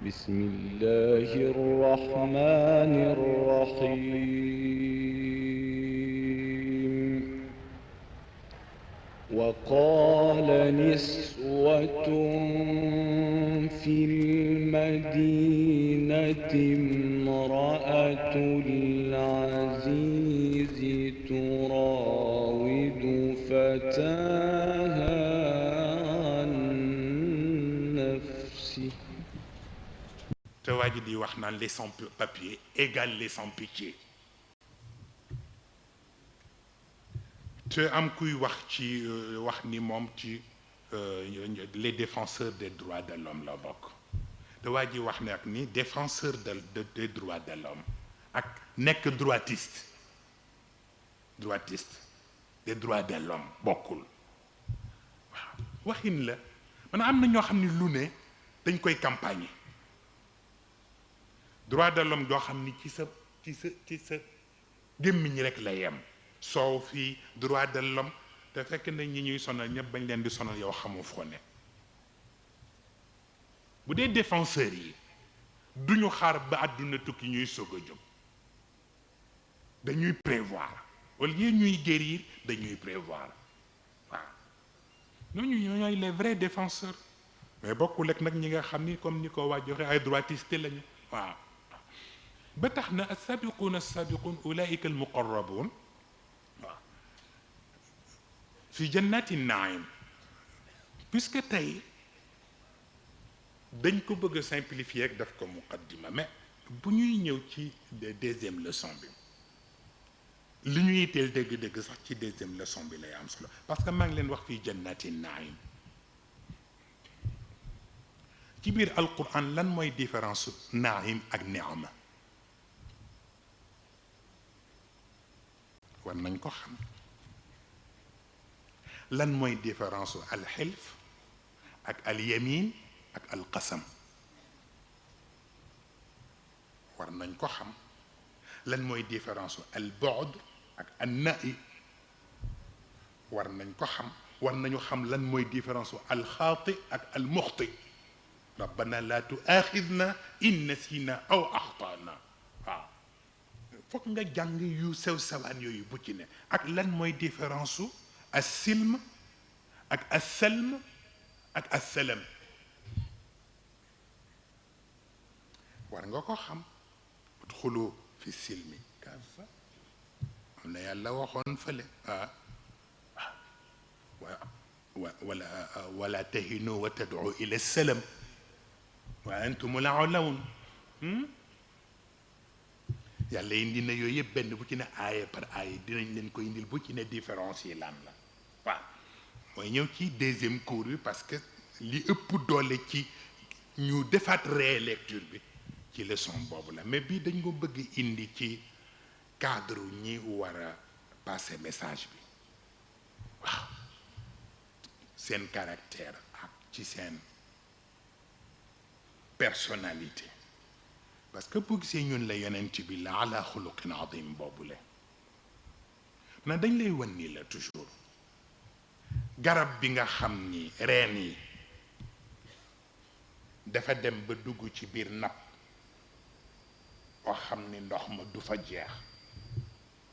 بسم الله الرحمن الرحيم وقال نسوة في المدينة امرأة العزيز تراود فتاها عن نفسه te waa ji di wax naan les sans papier égale les sans pitié te am kuy wax ci wax ni moom ci les défenseurs des droits de l'homme la bokk te waa ji wax nag ni défenseur des droits de l'homme ak nekk droitiste des droits de l'homme bokkul waaw waxin la maanaam am na ñoo xam ni lu ne dañ koy campagne droit de l'homme doo xam ni ci sa gémmiñ rek la yem soow fii droit de l'homme te fekk na ñi ñuy sonal ñëpp bañ leen di sonal yow xamu foo ne bu dee défenseurs yi duñu xaar ba àdduna tukki ñuy soog a jóg dañuy prévoir au lieu ñuy guérir dañuy prévoir waaw ñooñu ñooy les vrais défenseurs mais bokkul ak nag ñi nga xam ni comme ni ko waa joxe ay droitistes lañu waaw ba tax na as-sabiquuna as-sabiquun ulaika al-muqarrabuun waaw fi jannati naim puisque tey dañ ko bëgg a simplifier ak daf ko muqaddima mais bu ñuy ñëw ci deuxième leçon bi li ñuy yitteel dégg-dégg sax ci deuxième leçon bi lay am solo parce que maa ngi leen wax fii jannati naim ci biir alquran lan mooy différence naim ak ni'ma war nañ ko xam lan mooy différence alxilf ak alyamin ak alqasam war nañ ko xam lan mooy différence albu'd ak annai war nañ ko xam war nañu xam lan mooy différence alxaati ak almuxti rabbana la tuaxidna in nasina aw axtana waaw foog nga jàng yu sew sawaan yooyu bu ci ne ak lan mooy différence su assilm ak assalm ak assalam war nga ko xam udxulu fi silmi kaafa am na yàlla waxoon fële wala tahinu wa tad'u ila salam wa antum la'ulawun yàlla indi na yooyu yëpp benn bu ci ne aaya par aaya dinañ leen ko indil bu ci ne différence yi lan la waaw mooy ñëw ci deuxième cours bi parce que li ëpp doole ci ñu defaat rélecture bi ci leçon boobu la mais bii dañ ko bëgg indi ci cadre ñi war a passer message bi waaw seen caractère ak ci seen personnalité parce que bu gisee ñun la yonent bi la ala xuluqin adim boobule na dañ lay wan ni la toujours garab bi nga xam ni reen yi dafa dem ba dugg ci biir napp boo xam ni ndox ma du fa jeex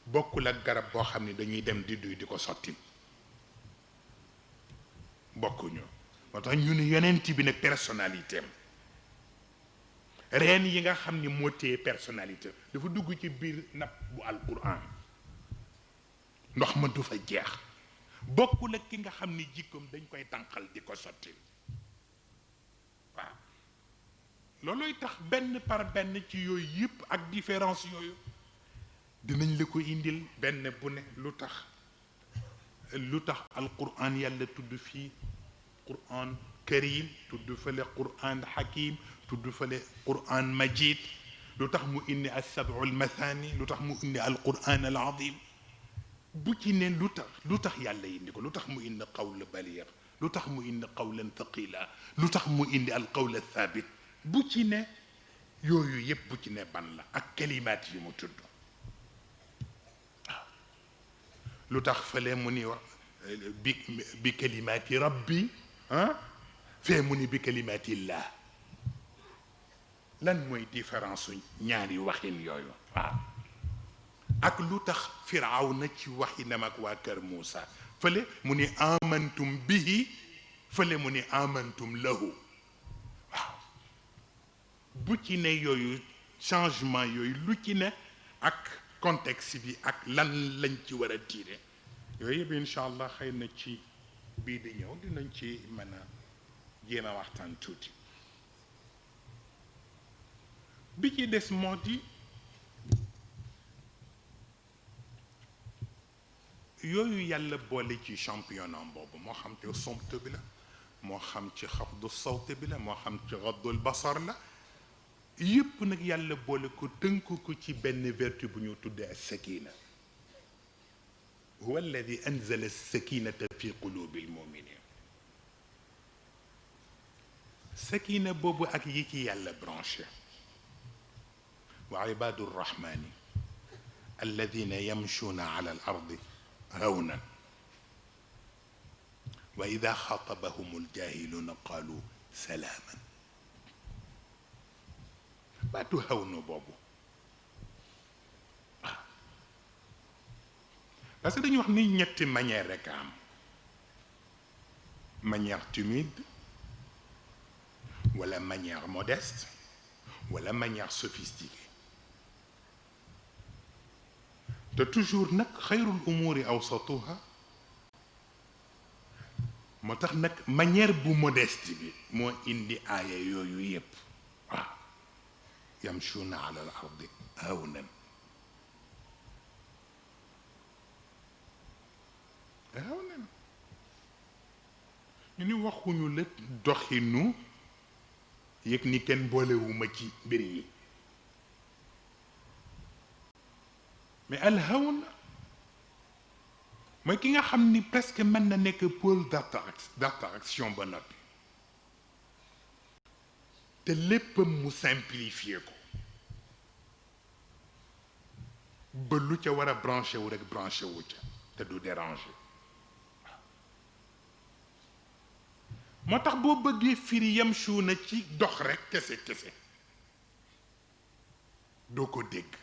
bokkul ak garab boo xam ni dañuy dem di duy di ko sotti bokkuñu moo tax ñu ne yonent bi nag personnalité am reen yi nga xam ni moo téye personnalité dafa dugg ci biir napp bu alquran ndox ma du fa jeex bokkul ak ki nga xam ni jikkoom dañ koy tànqal di ko sotti waaw loolooy tax benn par benn ci yooyu yëpp ak différence yooyu dinañ la ko indil benn bu ne lu tax alquran yàlla tudd fii quran karim tudd fële quran hakim tudd fële quran majid lu tax mu indi as-sab'ul mathani lu tax mu indi alquran al azim bu ci ne lu tax yàlla indi ko lu tax mu indi qawl baligh lu tax mu indi qawlan thaqila lu tax mu indi al qawl thabit bu ci ne yooyu yëpp bu ci ne ban la ak kalimaat yi mu tudd waaw lu tax fële mu ni wax bi kalimaati rabbi fee mu ni bi kalimaati llah lan mooy différence ñaari waxin yooyu waaw ak lu tax Firawna ci waxinam ak waa kër Muusa fële mu ni amantum bihi fële mu ni amantum lahu waaw bu ci ne yooyu changement yooyu lu ci ne ak contexte bi ak lan lañ ci war a tiire yooyu yëpp incha allah xëy na ci bii di ñëw dinañ ci mën a jéem a waxtaan tuuti bi ci des moo di yooyu yàlla boole ci championnat boobu moo xam ci somt bi la moo xam ci xafdu sawt bi la moo xam ci raddul basar la yëpp nag yàlla boole ko tënk ko ci benn vertu bu ñu tuddee as-sakina huwa alladi anzala as-sakinata fi qulubi al-muminin sakina boobu ak yi ci yàlla branché wa ibadu rrahmani alladina yamchuuna ala al ardi hawnan wa ida xatabahum aljahiluuna qaalu salaaman baatu hawnu boobu waaw parce que dañuy wax ni ñetti manière rek am manière timide wala manière modeste wala manière sophistiquée te toujours nag xayrul umuri awsatuha moo tax nag manière bu modeste bi moo indi aaya yooyu yépp waaw yamchuuna ala al ardi hawnan hawnan ñu ni waxuñu la doxinu yëg ni kenn boolewuma ci mbir yi mais alhawn mooy ki nga xam ni presque mën na nekk pôle d'attraction ba noppi te léppam mu simplifier ko ba lu ca war a branché wu rek branché wu ca te du déranger moo tax boo bëggee firi yamchuuna ci dox rek kese doo ko dégg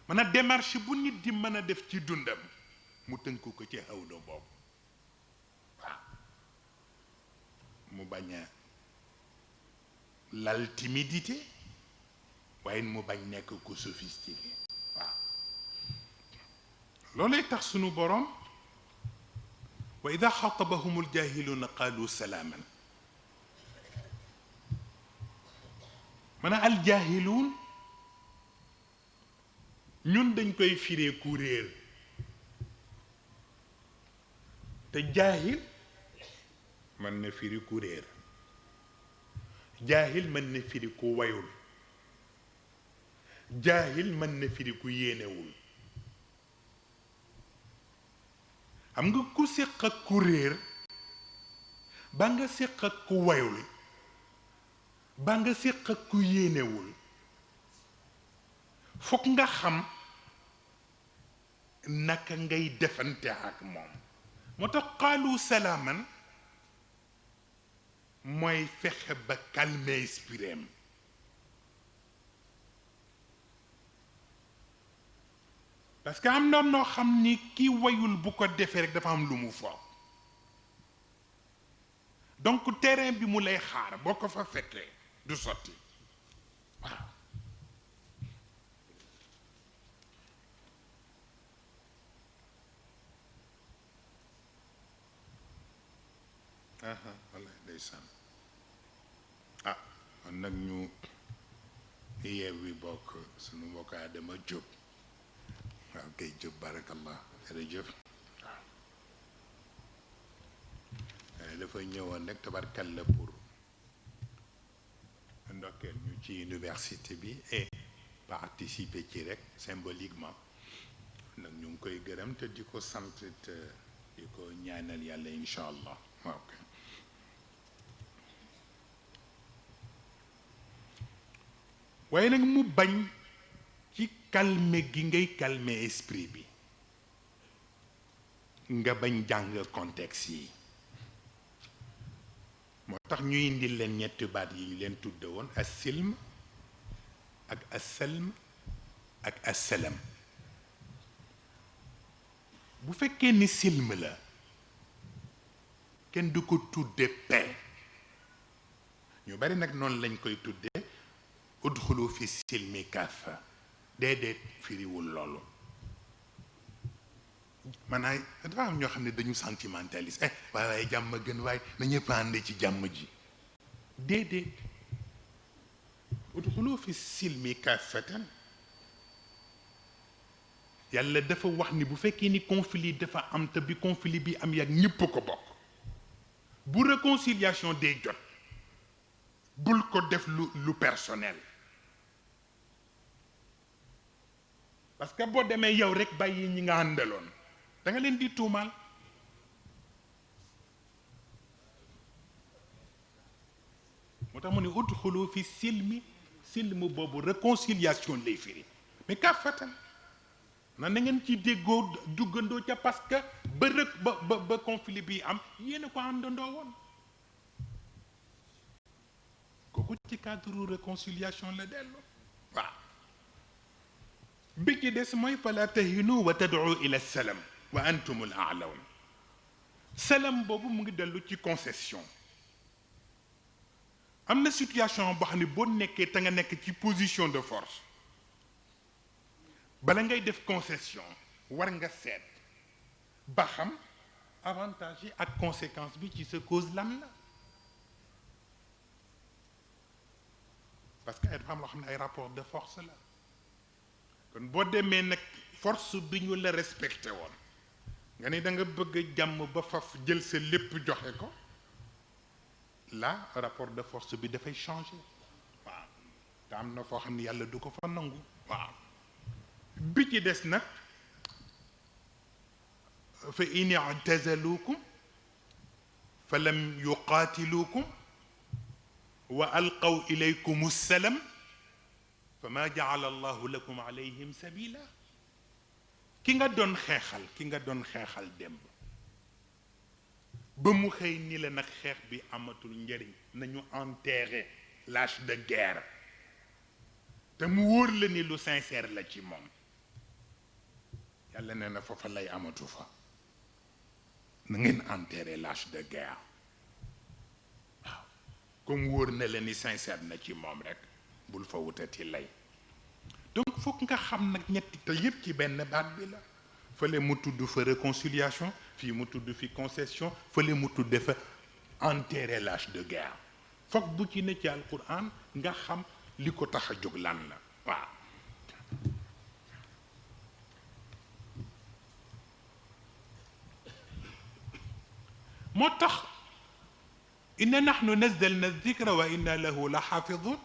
mën a démarche bu nit di mën a def ci dundam mu tënk ko ci hawnu boobu waaw mu bañ a lal timidité waaye mu bañ nekk ku sophistiqué waaw loolay tax sunu boroom wa ida xatabahum aljahiluuna qaalu salaaman mën a aljahiluun ñun dañ koy firee ku réer te jaahil mën na firi ku réer jaahil mën na firi ku wayul jaahil mën na firi ku yéenewul xam nga ku séq ak ku réer ba nga séq ak ku wayul ba nga séq ak ku yéenewul fokk nga xam naka ngay defante ak moom moo tax qaalu salaaman mooy fexe ba calmer esprit am parce que am na noo xam ni ki wayul bu ko defee rek dafa am lu mu foog donc terrain bi mu lay xaar boo ko fa fekkee du sotti waaw walla ndeysaan ah kon nag ñu yeewi bokk sunu mbokk Adama Jóob waaw kay Jóob barakallah jërëjëf waaw dafa ñëwoon rek tabarkalla pour ndokkeel ñu ci université bi et participer ci rek symboliquement nag ñu ngi koy gërëm te di ko sant te di ko ñaanal yàlla incha allah waaw kay waaye nag mu bañ ci calmer gi ngay calmer esprit bi nga bañ jàng contexte yi moo tax ñu indi leen ñetti baat yi ñu leen tudde woon as-silm ak assalm ak assalam. bu fekkee ni silm la kenn du ko tudde paix. ñu bari nag noonu lañ koy tudde udxulu fi silmi kaffa. déedéet firiwul loolu. maanaam dafa am ñoo xam ne dañu sentimentaliste waaye jàmm gën waaye na ñëpp ànd ci jàmm ji. déedéet udxulu fi silmi kaffatan. yàlla dafa wax ni bu fekkee ni conflit dafa am te bi conflit bi am yàgg ñëpp ko bokk. bu réconciliation dee jot bul ko def lu personnel. parce que boo demee yow rek bàyyi ñi nga àndaloon da nga leen di tuumaal. moo tax mu ne udxulu fi silmi. silm boobu réconciliation lay firi mais kaffatan na ngeen ci déggoo duggandoo ca parce que ba conflit bi am yéen a ko àndandoo woon. kooku ci cadre réconciliation la dellu. waaw bi ci des mooy fala tahinu wa tad'u ila salam wa antumul a'lawn. salam boobu mu ngi dellu ci concession. am na situation boo xam ne boo nekkee te nga nekk ci position de force bala ngay def concession war nga seet ba xam avantage yi ak conséquence bi ci sa cause lan la. parce que dafa am loo xam ne ay rapport de force la. kon boo demee nag force bi ñu la respecté woon nga ni da nga bëgg jàmm ba faf jël sa lépp joxe ko. là rapport de force bi dafay changer. waaw te am na foo xam ne yàlla du ko fa nangu. waaw bi ci des nag fa in i'tazalukum fa lam yuqaatilukum wa alqaw ilaykum assalam fa ma ja'ala allahu lakum alayhim sabila. ki nga doon xeexal démb ba mu xëy ni la nag xeex bi amatul njëriñ nañu enterrer l'âge de guerre te mu wóor la ni lu sincère la ci moom. yàlla nee na foofa lay amatu fa. na ngeen enterrer l'âge de guerre. waaw comme wóor na la ni sincère na ci moom rek bul fa wutati lay. donc foog nga xam nag ñetti te yépp ci benn baat bi la. fële mu tudd fa réconciliation fii mu tudd fi concession fële mu tudd fa enterrer l'âge de guerre. foog bu ci ne ci alquran nga xam li ko tax a jóg lan la. waaw moo tax inna nahnu nazzalna dhikra wa inna lahu la xaafidun.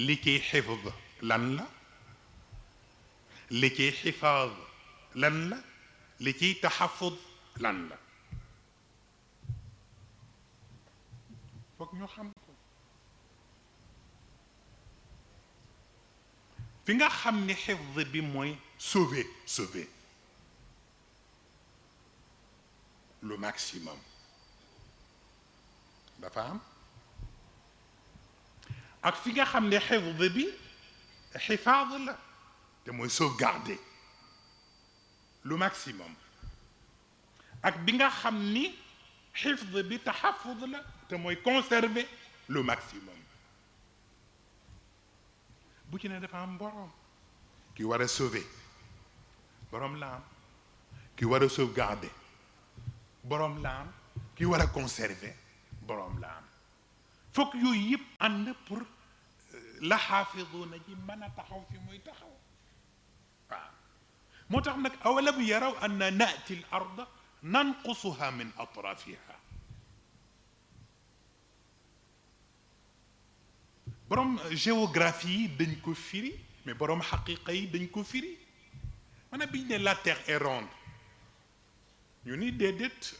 li ciy xifd lan la. li ciy xifaad lan la. li ciy taxafud lan la. foog ñu xam ko. fi nga xam ni xifd bi mooy sauver le maximum dafa am. ak fi nga xam ne xifd bi xifaad la te mooy sauvegarder le maximum. ak bi nga xam ni xifd bi taxafud la te mooy conserver le maximum. bu ci ne dafa am borom. ki war a sauver borom la am. ki war a sauvegarder borom la am. ki war a conserver borom la am. fokk yooyu yëpp ànd pour la xaafiduuna ji mën a taxaw fi muy taxaw. waaw moo tax nag awalam yaraw anna naati l arda nanqusuha min atrafiha. borom géographie yi dañ ko firi mais borom xaqiqa yi dañ ko firi. maanaam biñ ne la terre est ronde ñu ni déedéet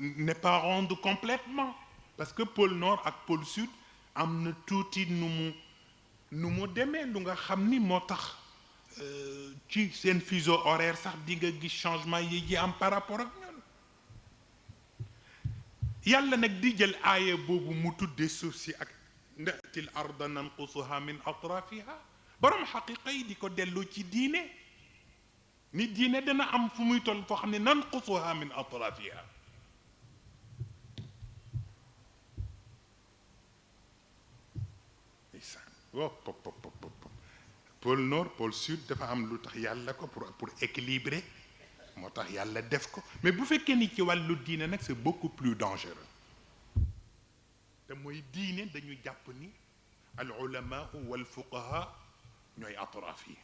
n'est pas ronde complètement. parce que pôle nord ak pôle sud am na tuuti nu mu demee lu nga xam ni moo tax ci seen fuseau horaire sax di nga gis changement yi ji am par rapport ak ñun. yàlla nag di jël aaya boobu mu tuddee suuf si ak natil arda nanqusuha min atrafiha borom xaqiqa yi di ko dellu ci diine ni diine dana am fu muy toll foo xam ne nanqusuha min atrafiha ndeysaan wop pop pop pop pôle nord pôle sud dafa am lu tax yàlla ko pour équilibrer moo tax yàlla def ko mais bu fekkee ni ci wàllu diine nag c'est beaucoup plus dangereux te mooy diine dañu jàpp ni al ulama wal fuqaha ñooy atraaf yi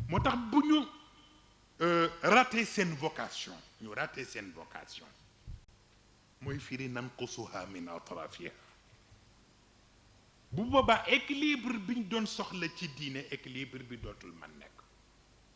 moo tax bu ñu raté seen vocation ñu raté seen vocation mooy firi nanqusuha min atrafiha bu boobaa équilibre bi ñu doon soxla ci diine équilibre bi dootul man nekk